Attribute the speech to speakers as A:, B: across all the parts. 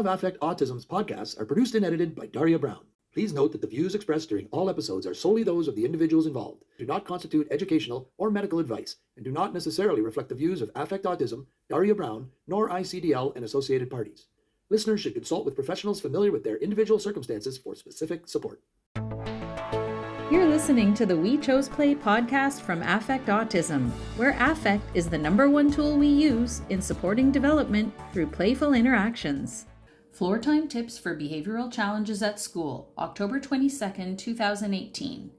A: of Affect Autism's podcasts are produced and edited by Daria Brown. Please note that the views expressed during all episodes are solely those of the individuals involved, do not constitute educational or medical advice, and do not necessarily reflect the views of Affect Autism, Daria Brown, nor ICDL and associated parties. Listeners should consult with professionals familiar with their individual circumstances for specific support.
B: You're listening to the We Chose Play podcast from Affect Autism, where affect is the #1 tool we use in supporting development through playful interactions. Floortime tips for behavioral challenges at school, October 22nd, 2018.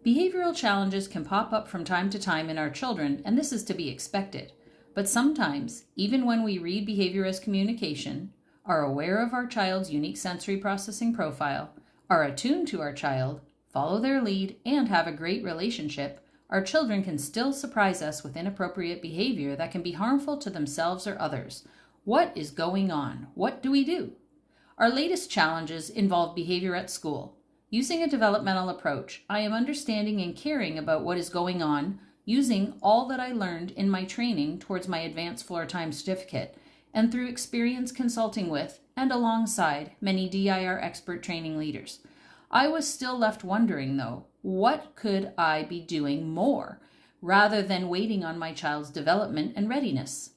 B: Behavioral challenges can pop up from time to time in our children, and this is to be expected. But sometimes, even when we read behavior as communication, are aware of our child's unique sensory processing profile, are attuned to our child, follow their lead, and have a great relationship, our children can still surprise us with inappropriate behavior that can be harmful to themselves or others. What is going on? What do we do? Our latest challenges involve behavior at school. Using a developmental approach, I am understanding and caring about what is going on, using all that I learned in my training towards my advanced Floortime certificate, and through experience consulting with and alongside many DIR expert training leaders. I was still left wondering, though, what could I be doing more, rather than waiting on my child's development and readiness?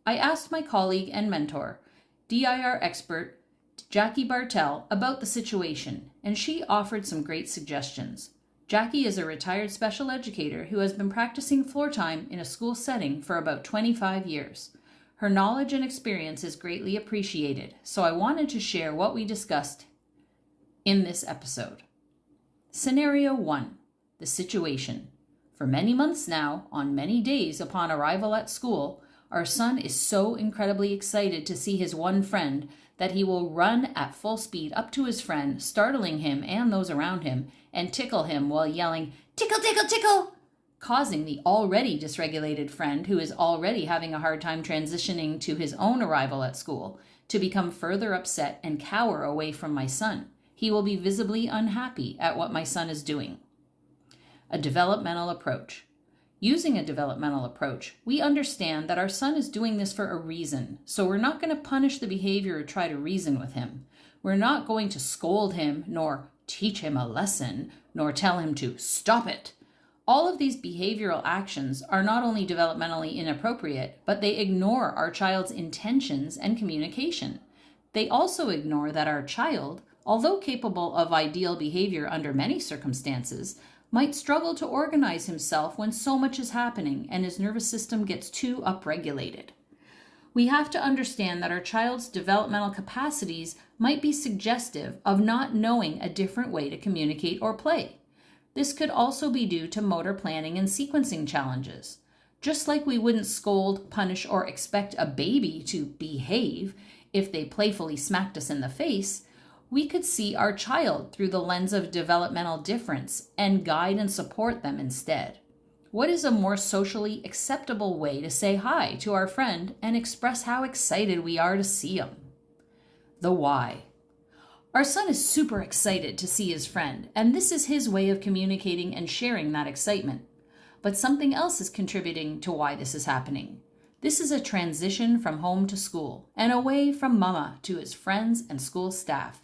B: I asked my colleague and mentor, DIR expert Jackie Bartell, about the situation, and she offered some great suggestions. Jackie is a retired special educator who has been practicing Floortime in a school setting for about 25 years. Her knowledge and experience is greatly appreciated, so I wanted to share what we discussed in this episode. Scenario 1. The situation. For many months now, on many days upon arrival at school, our son is so incredibly excited to see his one friend that he will run at full speed up to his friend, startling him and those around him, and tickle him while yelling, "Tickle, tickle, tickle!" causing the already dysregulated friend, who is already having a hard time transitioning to his own arrival at school, to become further upset and cower away from my son. He will be visibly unhappy at what my son is doing. A developmental approach. Using a developmental approach, we understand that our son is doing this for a reason, so we're not going to punish the behavior or try to reason with him. We're not going to scold him, nor teach him a lesson, nor tell him to stop it. All of these behavioral actions are not only developmentally inappropriate, but they ignore our child's intentions and communication. They also ignore that our child, although capable of ideal behavior under many circumstances, might struggle to organize himself when so much is happening and his nervous system gets too upregulated. We have to understand that our child's developmental capacities might be suggestive of not knowing a different way to communicate or play. This could also be due to motor planning and sequencing challenges. Just like we wouldn't scold, punish, or expect a baby to behave if they playfully smacked us in the face, we could see our child through the lens of developmental difference and guide and support them instead. What is a more socially acceptable way to say hi to our friend and express how excited we are to see him? The why. Our son is super excited to see his friend, and this is his way of communicating and sharing that excitement. But something else is contributing to why this is happening. This is a transition from home to school and away from mama to his friends and school staff.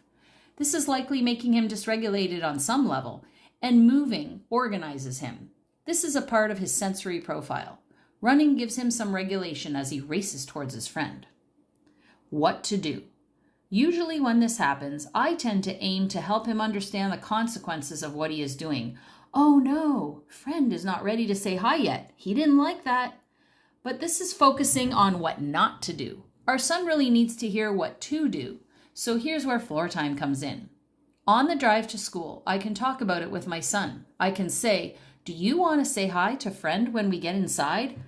B: This is likely making him dysregulated on some level, and moving organizes him. This is a part of his sensory profile. Running gives him some regulation as he races towards his friend. What to do? Usually when this happens, I tend to aim to help him understand the consequences of what he is doing. Oh no, friend is not ready to say hi yet. He didn't like that. But this is focusing on what not to do. Our son really needs to hear what to do. So here's where Floortime comes in. On the drive to school, I can talk about it with my son. I can say, "Do you want to say hi to friend when we get inside?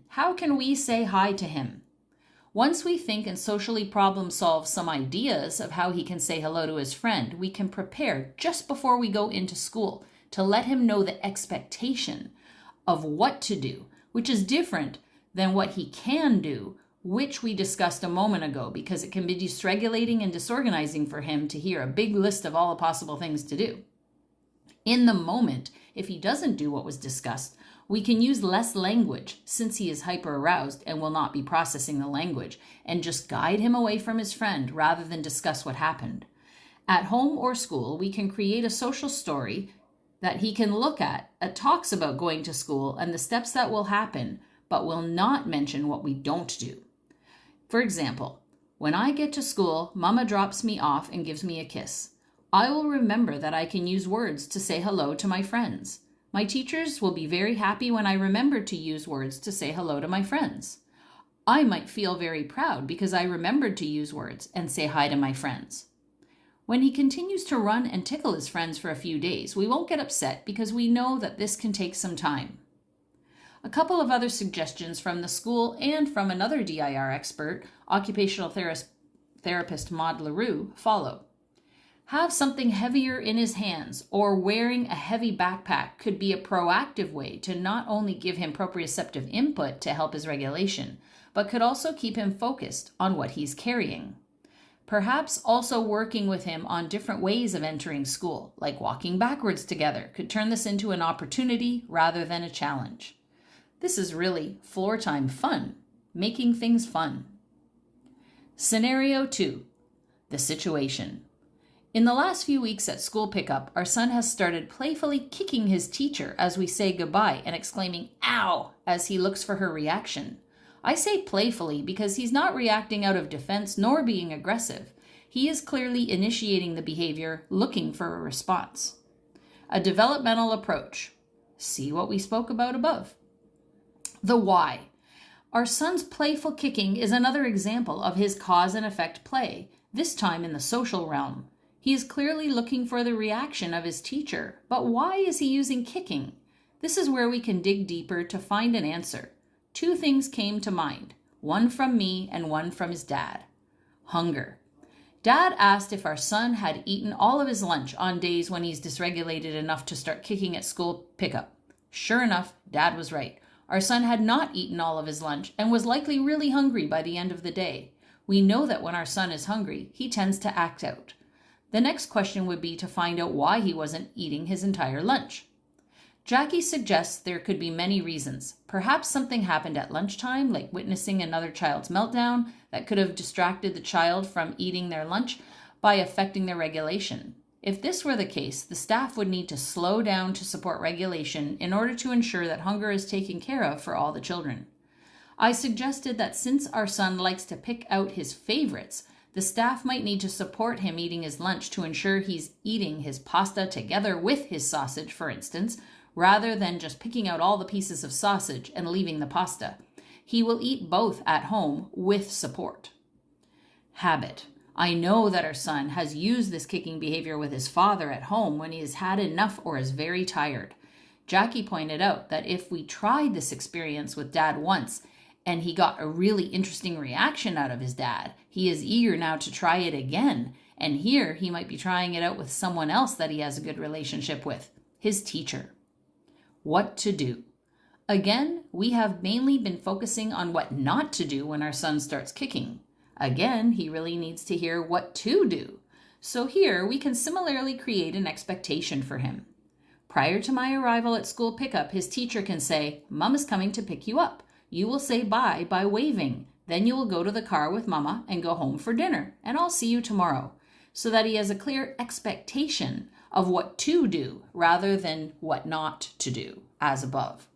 B: How can we say hi to him?" Once we think and socially problem solve some ideas of how he can say hello to his friend, we can prepare just before we go into school to let him know the expectation of what to do, which is different than what he can do, which we discussed a moment ago, because it can be dysregulating and disorganizing for him to hear a big list of all the possible things to do. In the moment, if he doesn't do what was discussed, We can use less language since he is hyper-aroused and will not be processing the language, and just guide him away from his friend rather than discuss what happened. At home or school, we can create a social story that he can look at. It talks about going to school and the steps that will happen, but will not mention what we don't do. For example, when I get to school, Mama drops me off and gives me a kiss. I will remember that I can use words to say hello to my friends. My teachers will be very happy when I remember to use words to say hello to my friends. I might feel very proud because I remembered to use words and say hi to my friends. When he continues to run and tickle his friends for a few days, we won't get upset because we know that this can take some time. A couple of other suggestions from the school and from another DIR expert, occupational therapist Maud LaRue, follow. Have something heavier in his hands or wearing a heavy backpack could be a proactive way to not only give him proprioceptive input to help his regulation, but could also keep him focused on what he's carrying. Perhaps also working with him on different ways of entering school, like walking backwards together, could turn this into an opportunity rather than a challenge. This is really floor time fun, making things fun. Scenario 2, the situation. In the last few weeks at school pickup, our son has started playfully kicking his teacher as we say goodbye and exclaiming, "Ow!" as he looks for her reaction. I say playfully because he's not reacting out of defense nor being aggressive. He is clearly initiating the behavior, looking for a response. A developmental approach. See what we spoke about above. The why. Our son's playful kicking is another example of his cause and effect play, this time in the social realm. He is clearly looking for the reaction of his teacher, but why is he using kicking? This is where we can dig deeper to find an answer. Two things came to mind, one from me and one from his dad. Hunger. Dad asked if our son had eaten all of his lunch on days when he's dysregulated enough to start kicking at school pickup. Sure enough, Dad was right. Our son had not eaten all of his lunch and was likely really hungry by the end of the day. We know that when our son is hungry, he tends to act out. The next question would be to find out why he wasn't eating his entire lunch. Jackie suggests there could be many reasons. Perhaps something happened at lunchtime, like witnessing another child's meltdown, that could have distracted the child from eating their lunch by affecting their regulation. If this were the case, the staff would need to slow down to support regulation in order to ensure that hunger is taken care of for all the children. I suggested that since our son likes to pick out his favorites, the staff might need to support him eating his lunch to ensure he's eating his pasta together with his sausage, for instance, rather than just picking out all the pieces of sausage and leaving the pasta. He will eat both at home with support. Habit. I know that our son has used this kicking behavior with his father at home when he has had enough or is very tired. Jackie pointed out that if we tried this experience with Dad once and he got a really interesting reaction out of his dad, he is eager now to try it again. And here he might be trying it out with someone else that he has a good relationship with, his teacher. What to do? Again, we have mainly been focusing on what not to do when our son starts kicking. Again, he really needs to hear what to do. So here we can similarly create an expectation for him. Prior to my arrival at school pickup, his teacher can say, "Mom is coming to pick you up. You will say bye by waving. Then you will go to the car with Mama and go home for dinner, and I'll see you tomorrow," so that he has a clear expectation of what to do rather than what not to do, as above.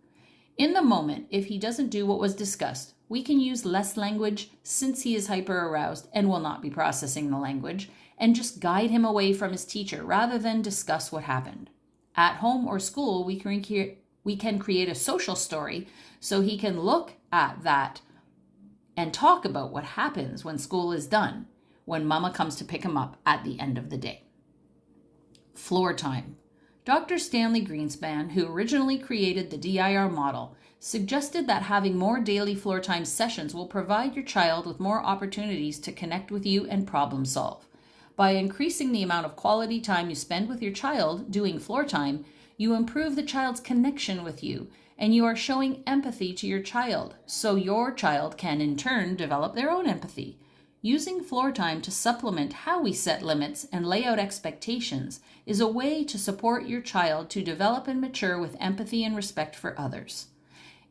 B: In the moment, if he doesn't do what was discussed, we can use less language since he is hyper-aroused and will not be processing the language, and just guide him away from his teacher rather than discuss what happened. At home or school, we can create a social story so he can look at that and talk about what happens when school is done, when Mama comes to pick him up at the end of the day. Floor time. Dr. Stanley Greenspan, who originally created the DIR model, suggested that having more daily floor time sessions will provide your child with more opportunities to connect with you and problem solve. By increasing the amount of quality time you spend with your child doing floor time, you improve the child's connection with you, and you are showing empathy to your child, so your child can in turn develop their own empathy. Using Floortime to supplement how we set limits and lay out expectations is a way to support your child to develop and mature with empathy and respect for others.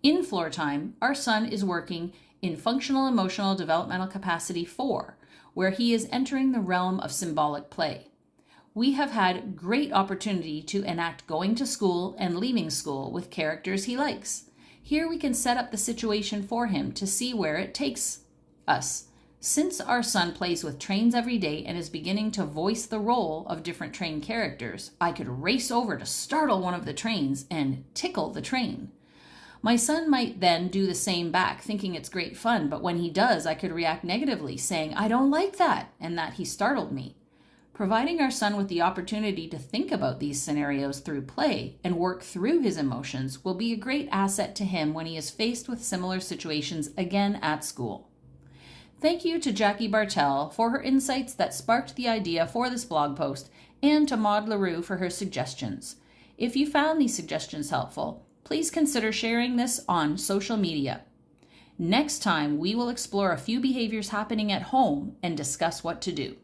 B: In Floortime, our son is working in Functional Emotional Developmental Capacity 4, where he is entering the realm of symbolic play. We have had great opportunity to enact going to school and leaving school with characters he likes. Here we can set up the situation for him to see where it takes us. Since our son plays with trains every day and is beginning to voice the role of different train characters, I could race over to startle one of the trains and tickle the train. My son might then do the same back, thinking it's great fun, but when he does, I could react negatively, saying, "I don't like that," and that he startled me. Providing our son with the opportunity to think about these scenarios through play and work through his emotions will be a great asset to him when he is faced with similar situations again at school. Thank you to Jackie Bartell for her insights that sparked the idea for this blog post, and to Maud LaRue for her suggestions. If you found these suggestions helpful, please consider sharing this on social media. Next time, we will explore a few behaviors happening at home and discuss what to do.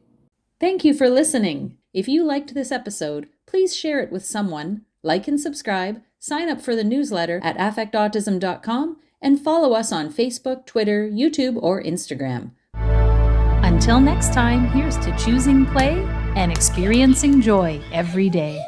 B: Thank you for listening. If you liked this episode, please share it with someone, like and subscribe, sign up for the newsletter at affectautism.com, and follow us on Facebook, Twitter, YouTube, or Instagram. Until next time, here's to choosing play and experiencing joy every day.